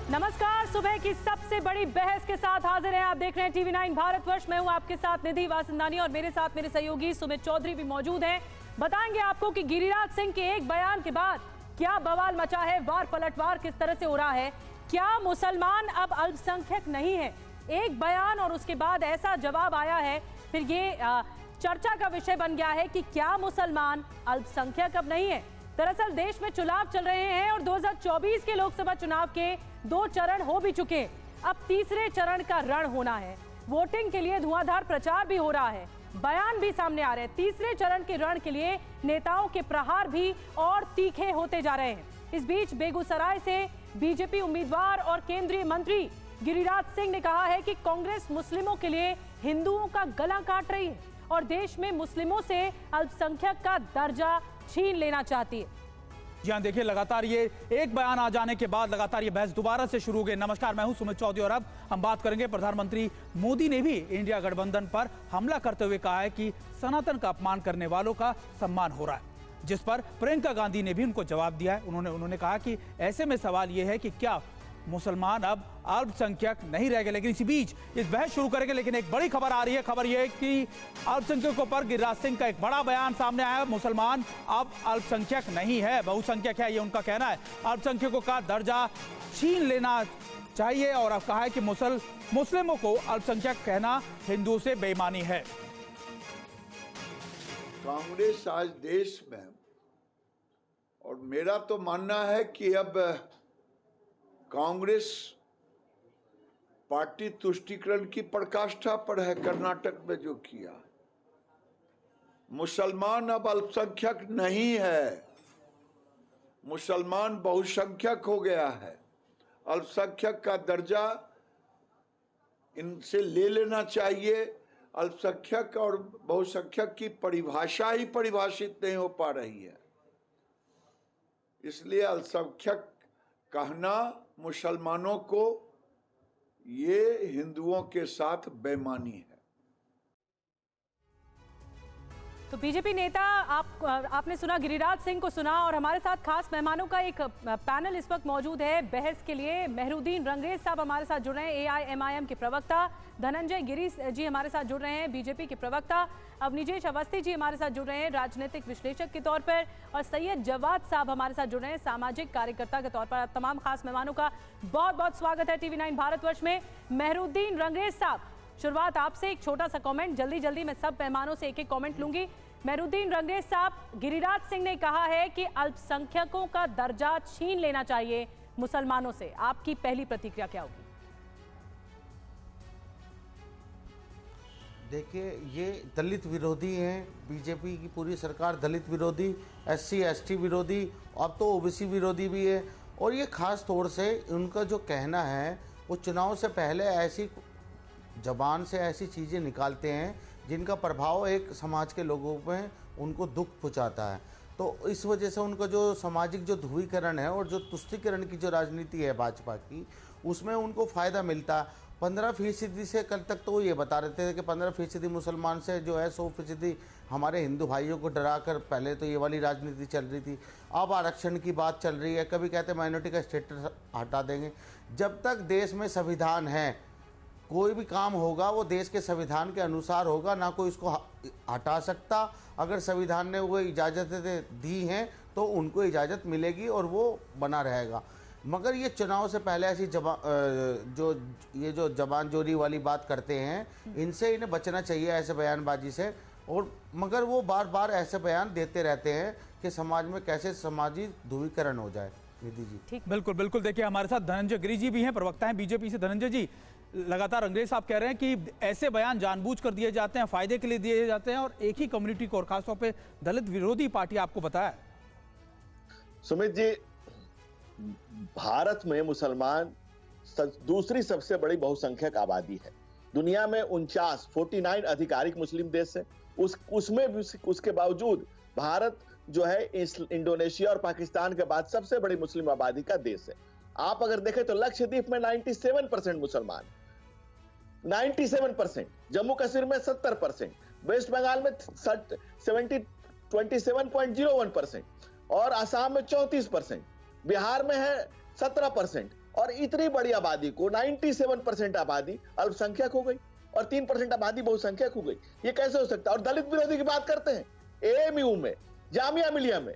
नमस्कार, सुबह की सबसे बड़ी बहस के साथ हाजिर हैं। आप देख रहे हैं टीवी 9 भारतवर्ष। मैं हूं आपके साथ निधि वासंदानी और मेरे साथ मेरे सहयोगी सुमित चौधरी भी मौजूद हैं। बताएंगे आपको कि गिरिराज सिंह के एक बयान के बाद क्या बवाल मचा है, वार पलटवार किस तरह से हो रहा है, क्या मुसलमान अब अल्पसंख्यक नहीं है। एक बयान और उसके बाद ऐसा जवाब आया है, फिर ये चर्चा का विषय बन गया है कि क्या मुसलमान अल्पसंख्यक अब नहीं है। दरअसल देश में चुनाव चल रहे हैं और 2024 के लोकसभा चुनाव के 2 चरण हो भी चुके। अब तीसरे चरण का रण होना है। वोटिंग के लिए धुआंधार प्रचार भी हो रहा है, बयान भी सामने आ रहे हैं। तीसरे चरण के रण के लिए नेताओं के प्रहार भी और तीखे होते जा रहे हैं। इस बीच बेगूसराय से बीजेपी उम्मीदवार और केंद्रीय मंत्री गिरिराज सिंह ने कहा है कि कांग्रेस मुस्लिमों के लिए हिंदुओं का गला काट रही है और देश में मुस्लिमों से अल्पसंख्यक का दर्जा छीन लेना चाहती है। जी हाँ, देखिए लगातार ये एक बयान आ जाने के बाद लगातार ये बहस दोबारा से शुरू हो गई। नमस्कार, मैं हूं सुमित चौधरी और अब हम बात करेंगे प्रधानमंत्री मोदी ने भी इंडिया गठबंधन पर हमला करते हुए कहा है कि सनातन का अपमान करने वालों का सम्मान हो रहा है, जिस पर प्रियंका गांधी ने भी उनको जवाब दिया है। उन्होंने कहा कि ऐसे में सवाल ये है कि क्या मुसलमान अब अल्पसंख्यक नहीं रह गए। लेकिन इसी बीच इस बहस शुरू करेंगे, लेकिन एक बड़ी खबर आ रही है। खबर यह है कि अल्पसंख्यकों पर गिरिराज सिंह का एक बड़ा बयान सामने आया। मुसलमान अब अल्पसंख्यक नहीं है, बहुसंख्यक है, ये उनका कहना है। अल्पसंख्यकों का दर्जा छीन लेना चाहिए और अब कहा है कि मुस्लिमों को अल्पसंख्यक कहना हिंदुओं से बेईमानी है। कांग्रेस आज देश में, और मेरा तो मानना है कि अब कांग्रेस पार्टी तुष्टीकरण की पराकाष्ठा पर है। कर्नाटक में जो किया, मुसलमान अब अल्पसंख्यक नहीं है, मुसलमान बहुसंख्यक हो गया है। अल्पसंख्यक का दर्जा इनसे ले लेना चाहिए। अल्पसंख्यक और बहुसंख्यक की परिभाषा ही परिभाषित नहीं हो पा रही है, इसलिए अल्पसंख्यक कहना मुसलमानों को ये हिंदुओं के साथ बेईमानी है। तो बीजेपी नेता आपने सुना, गिरिराज सिंह को सुना, और हमारे साथ खास मेहमानों का एक पैनल इस वक्त मौजूद है बहस के लिए। मेहरुद्दीन रंगरेज साहब हमारे साथ जुड़ रहे हैं, AIMIM के प्रवक्ता। धनंजय गिरी जी हमारे साथ जुड़ रहे हैं, बीजेपी के प्रवक्ता। अवनिजेश अवस्थी जी हमारे साथ जुड़ रहे हैं, राजनीतिक विश्लेषक के तौर पर। और सैयद जवाद साहब हमारे साथ जुड़ रहे हैं, सामाजिक कार्यकर्ता के तौर पर। तमाम खास मेहमानों का बहुत बहुत स्वागत है टीवी 9 भारतवर्ष में। मेहरुद्दीन रंगरेज साहब, शुरुआत आपसे, एक छोटा सा कमेंट, जल्दी मैं सब मेहमानों से एक एक कमेंट लूंगी। मेहरुद्दीन रंगरेज साहब, गिरिराज सिंह ने कहा है कि अल्पसंख्यकों का दर्जा छीन लेना चाहिए मुसलमानों से, आपकी पहली प्रतिक्रिया क्या होगी? देखिए, ये दलित विरोधी हैं। बीजेपी की पूरी सरकार दलित विरोधी, SC ST विरोधी, अब तो OBC विरोधी भी है। और ये खास तौर से उनका जो कहना है, वो चुनाव से पहले ऐसी जबान से ऐसी चीज़ें निकालते हैं जिनका प्रभाव एक समाज के लोगों में उनको दुख पहुंचाता है। तो इस वजह से उनका जो सामाजिक जो ध्रुवीकरण है और जो तुष्टीकरण की जो राजनीति है भाजपा की, उसमें उनको फ़ायदा मिलता है। 15% से कल तक तो वो ये बता रहे थे कि 15% मुसलमान से जो है 100% हमारे हिंदू भाइयों को डरा कर पहले तो ये वाली राजनीति चल रही थी। अब आरक्षण की बात चल रही है, कभी कहते माइनॉरिटी का स्टेटस हटा देंगे। जब तक देश में संविधान है, कोई भी काम होगा वो देश के संविधान के अनुसार होगा, ना कोई इसको हटा सकता। अगर संविधान ने वो इजाज़तें दी हैं तो उनको इजाज़त मिलेगी और वो बना रहेगा। मगर ये चुनाव से पहले ऐसी जो जबानजोरी वाली बात करते हैं, इनसे इन्हें बचना चाहिए, ऐसे बयानबाजी से। और मगर वो बार बार ऐसे बयान देते रहते हैं कि समाज में कैसे सामाजिक ध्रुवीकरण हो जाए। निधि जी, बिल्कुल। देखिए, हमारे साथ धनंजय गिरी जी भी हैं, प्रवक्ता हैं बीजेपी से। धनंजय जी, लगातार अंग्रेज साहब कह रहे हैं कि ऐसे बयान जानबूझकर दिए जाते हैं, फायदे के लिए दिए जाते हैं और एक ही कम्युनिटी को, और खासतौर पे दलित विरोधी पार्टी आपको बताया। सुमित जी, भारत में मुसलमान दूसरी सबसे बड़ी बहुसंख्यक आबादी है। दुनिया में 49 आधिकारिक मुस्लिम देश है। उसमें भी उसके बावजूद भारत जो है इंडोनेशिया और पाकिस्तान के बाद सबसे बड़ी मुस्लिम आबादी का देश है। आप अगर देखें तो लक्षद्वीप में 97% मुसलमान, 97%, जम्मू कश्मीर में 70%, वेस्ट बंगाल में 27.01% और असम में 34%, बिहार में है 17% और इतनी बड़ी आबादी को 97% आबादी अल्पसंख्यक हो गई और 3% आबादी बहुसंख्यक हो गई। ये कैसे हो सकता है? और दलित विरोधी की बात करते हैं, एएमयू में, जामिया मिलिया में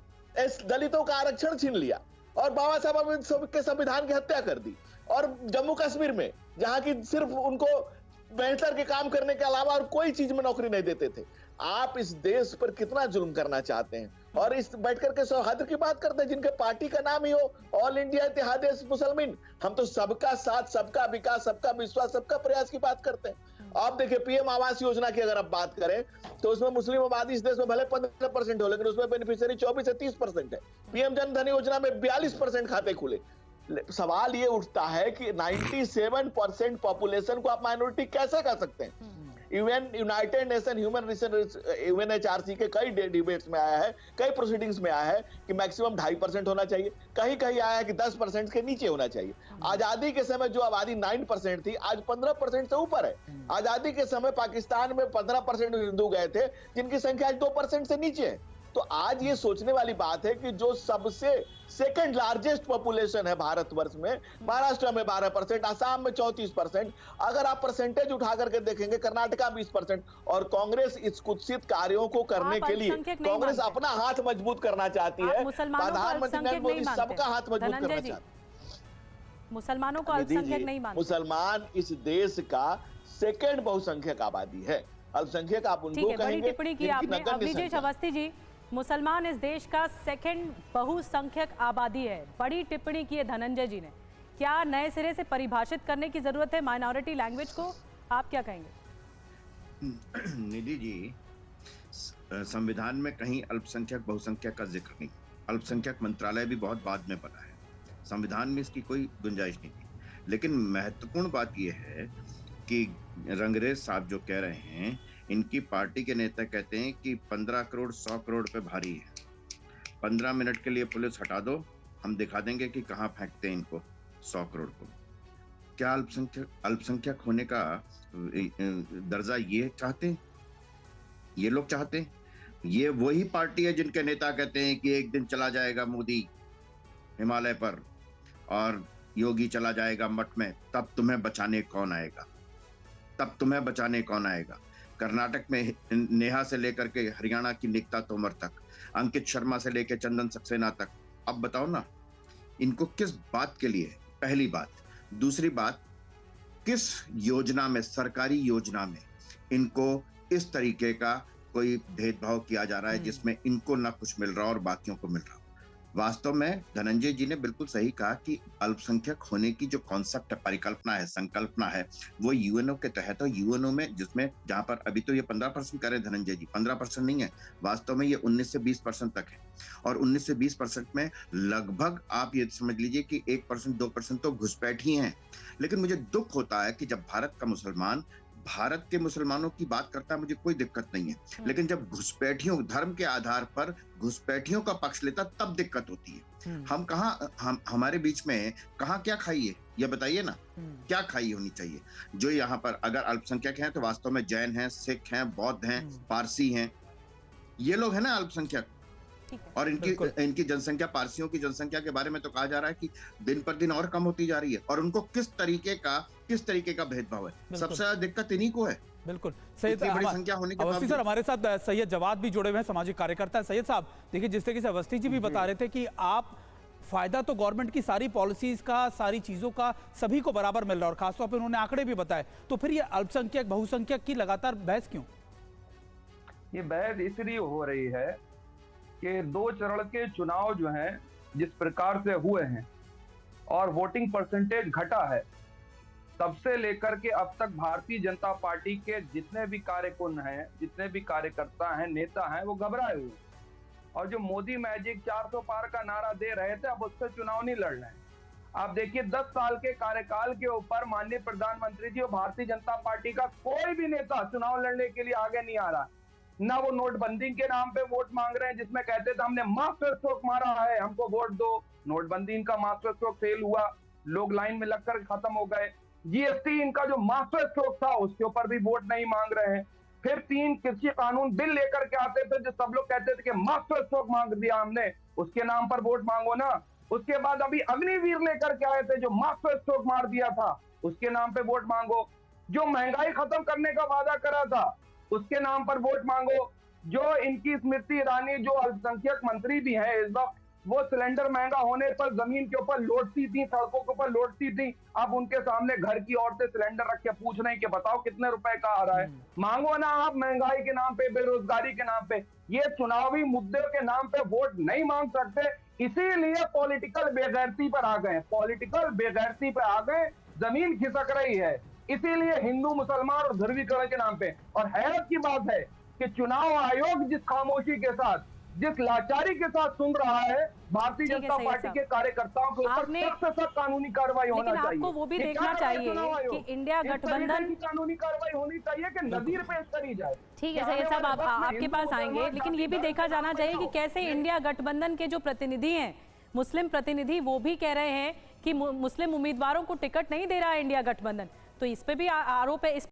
दलितों का आरक्षण छीन लिया और बाबा साहब के संविधान की हत्या कर दी। और जम्मू कश्मीर में जहां की सिर्फ उनको बेहतर के काम करने के अलावा और कोई चीज में नौकरी नहीं देते थे। आप इस देश पर कितना जुल्म करना चाहते हैं? और इस बैठकर के सौहार्द की बात करते हैं, जिनके पार्टी का नाम ही हो ऑल इंडिया इत्तेहाद मुसलमान। हम तो सबका साथ, सबका विकास, सबका विश्वास, सबका प्रयास की बात करते हैं। आप देखिए पीएम आवास योजना की अगर आप बात करें तो उसमें मुस्लिम आबादी इस देश में भले 15% हो, लेकिन उसमें बेनिफिशियरी 24 से 30% है। पीएम जन धन योजना में 42% खाते खुले। सवाल ये उठता है कि 97% पॉपुलेशन को आप माइनॉरिटी कैसे कर सकते हैं? Even United nation human UNHRC के कई डिबेट्स में आया है, कई प्रोसीडिंग्स में आया है कि मैक्सिमम 2.5% होना चाहिए, कहीं कहीं आया है कि 10% के नीचे होना चाहिए। आजादी के समय जो आबादी 9% थी, आज 15% से ऊपर है। आजादी के समय पाकिस्तान में 15% हिंदू गए थे, जिनकी संख्या आज 2% से नीचे है। तो आज ये सोचने वाली बात है कि जो सबसे सेकंड लार्जेस्ट पॉपुलेशन है भारतवर्ष में, महाराष्ट्र में 12%, असम में 34%, अगर आप परसेंटेज उठा करके देखेंगे कर्नाटका 20%, और कांग्रेस इस कुत्सित कार्यों को करने के लिए कांग्रेस अपना हाथ मजबूत करना चाहती है। प्रधानमंत्री नरेंद्र मोदी सबका हाथ मजबूत करना चाहते हैं। मुसलमानों को अल्पसंख्यक नहीं मानते। मुसलमान इस देश का सेकंड बहुसंख्यक आबादी है। अल्पसंख्यक आप उनको कहेंगे। बड़ी टिप्पणी की आपने अभिजीत अवस्थी जी, मुसलमान इस देश का सेकंड बहुसंख्यक आबादी है, बड़ी टिप्पणी की है धनंजय जी ने। क्या नए सिरे से परिभाषित करने की जरूरत है माइनॉरिटी लैंग्वेज को? आप क्या कहेंगे? निधि जी, संविधान में कहीं अल्पसंख्यक बहुसंख्यक का जिक्र नहीं। अल्पसंख्यक मंत्रालय भी बहुत बाद में बना है, संविधान में इसकी कोई गुंजाइश नहीं थी। लेकिन महत्वपूर्ण बात यह है कि रंगरेज साहब जो कह रहे हैं, इनकी पार्टी के नेता कहते हैं कि 15 करोड़ 100 करोड़ पे भारी है। 15 मिनट के लिए पुलिस हटा दो, हम दिखा देंगे कि कहाँ फेंकते हैं इनको 100 करोड़ को। क्या अल्पसंख्यक होने का दर्जा ये चाहते हैं, ये लोग चाहते हैं? ये वही पार्टी है जिनके नेता कहते हैं कि एक दिन चला जाएगा मोदी हिमालय पर और योगी चला जाएगा मठ में, तब तुम्हें बचाने कौन आएगा? तब तुम्हें बचाने कौन आएगा? कर्नाटक में नेहा से लेकर के हरियाणा की निकिता तोमर तक, अंकित शर्मा से लेकर चंदन सक्सेना तक, अब बताओ ना इनको किस बात के लिए? पहली बात। दूसरी बात, किस योजना में, सरकारी योजना में इनको इस तरीके का कोई भेदभाव किया जा रहा है जिसमें इनको ना कुछ मिल रहा और बाकियों को मिल रहा? वास्तव में धनंजय जी ने बिल्कुल सही कहा कि अल्पसंख्यक होने की जो कॉन्सेप्ट है, परिकल्पना है, संकल्पना है, वो यूएनओ के तहत है। यूएनओ में जिसमें जहां पर अभी तो ये 15% करे धनंजय जी, 15% नहीं है, वास्तव में ये 19 से 20% तक है। और 19 से 20% में लगभग आप ये समझ लीजिए कि 1% 2% तो घुसपैठ ही हैं। लेकिन मुझे दुख होता है कि जब भारत का मुसलमान भारत के मुसलमानों की बात करता है, मुझे कोई दिक्कत नहीं है, लेकिन जब घुसपैठियों, धर्म के आधार पर घुसपैठियों का पक्ष लेता तब दिक्कत होती है। हम कहाँ, हमारे बीच में कहाँ क्या खाई है ये बताइए ना, क्या खाई होनी चाहिए? जो यहाँ पर अगर अल्पसंख्यक हैं तो वास्तव में जैन हैं, सिख हैं, बौद्ध हैं, पारसी हैं, ये लोग हैं ना अल्पसंख्यक। और इनकी जनसंख्या, पारसियों की जनसंख्या के बारे में तो कहा जा रहा है कि दिन पर दिन और कम होती जा रही है। और उनको किस तरीके का भेदभाव है, सबसे ज्यादा दिक्कत इन्हीं को है। बिल्कुल सही, बड़ी संख्या होने के अवस्थी सर हमारे साथ सैयद जवाद भी जुड़े हुए हैं, सामाजिक कार्यकर्ता है। सैयद साहब देखिए, जिस तरीके से अवस्थी जी भी बता रहे थे कि आप फायदा तो गवर्नमेंट की सारी पॉलिसीज का, सारी चीजों का सभी को बराबर मिल रहा है और खासतौर पर उन्होंने आंकड़े भी बताए, तो फिर ये अल्पसंख्यक बहुसंख्यक की लगातार बहस क्यों? ये बहस इसलिए हो रही है कि 2 चरण के चुनाव जो हैं जिस प्रकार से हुए हैं और वोटिंग परसेंटेज घटा है, तब से लेकर के अब तक भारतीय जनता पार्टी के जितने भी कार्यकुन हैं, जितने भी कार्यकर्ता हैं, नेता हैं, वो घबराए हुए। और जो मोदी मैजिक 400 पार का नारा दे रहे थे, अब उससे चुनाव नहीं लड़ रहे हैं। आप देखिए 10 साल के कार्यकाल के ऊपर माननीय प्रधानमंत्री जी और भारतीय जनता पार्टी का कोई भी नेता चुनाव लड़ने के लिए आगे नहीं आ रहा। ना वो नोटबंदी के नाम पे वोट मांग रहे हैं, जिसमें कहते थे हमने मास्टर स्ट्रोक मारा है, हमको वोट दो। नोटबंदी इनका मास्टर स्ट्रोक फेल हुआ, लोग लाइन में लगकर खत्म हो गए। जीएसटी इनका जो मास्टर स्ट्रोक था, उसके ऊपर भी वोट नहीं मांग रहे हैं। फिर 3 कृषि कानून बिल लेकर के आते थे जो सब लोग कहते थे कि मास्टर स्ट्रोक मांग दिया हमने, उसके नाम पर वोट मांगो ना। उसके बाद अभी अग्निवीर लेकर के आए थे जो मास्टर स्ट्रोक मार दिया था, उसके नाम पे वोट मांगो। जो महंगाई खत्म करने का वादा करा था उसके नाम पर वोट मांगो। जो इनकी स्मृति ईरानी जो अल्पसंख्यक मंत्री भी है इस वक्त, वो सिलेंडर महंगा होने पर जमीन के ऊपर लौटती थी, सड़कों के ऊपर लौटती थी, अब उनके सामने घर की औरतें सिलेंडर रख के पूछ रहे हैं कि बताओ कितने रुपए का आ रहा है। मांगो ना आप महंगाई के नाम पे, बेरोजगारी के नाम पे। ये चुनावी मुद्दों के नाम पे वोट नहीं मांग सकते, इसीलिए पॉलिटिकल बेगैरती पर आ गए, पॉलिटिकल बेगैरती पर आ गए। जमीन खिसक रही है, इसीलिए हिंदू मुसलमान और ध्रुवीकरण के नाम पे। और हैरत की बात है कि चुनाव आयोग जिस खामोशी के साथ, जिस लाचारी के साथ सुन रहा है भारतीय ठीक है, जनता सही है पार्टी साहब। के कार्यकर्ताओं के ऊपर आपने- सख्त से सख्त कानूनी कार्रवाई होना लेकिन चाहिए। आपको वो भी ये देखना क्या कर रहा है चाहिए चुनाव आयोग? कि इंडिया इस तरीके गठबंधन- की कानूनी कार्रवाई होनी चाहिए कि नजीर पेश करी जाए। ठीक है कि सही आने साहब, वाले वक्त में आपके हिंदू पास आएंगे, मुसलमान लेकिन ये भी जाति देखा जाना धर्म चाहिए कि का कैसे इंडिया गठबंधन के जो प्रतिनिधि हैं, मुस्लिम प्रतिनिधि, वो भी कह रहे हैं कि मुस्लिम उम्मीदवारों को टिकट नहीं दे रहा है इंडिया गठबंधन। तो इस पे भी आरोप है, इस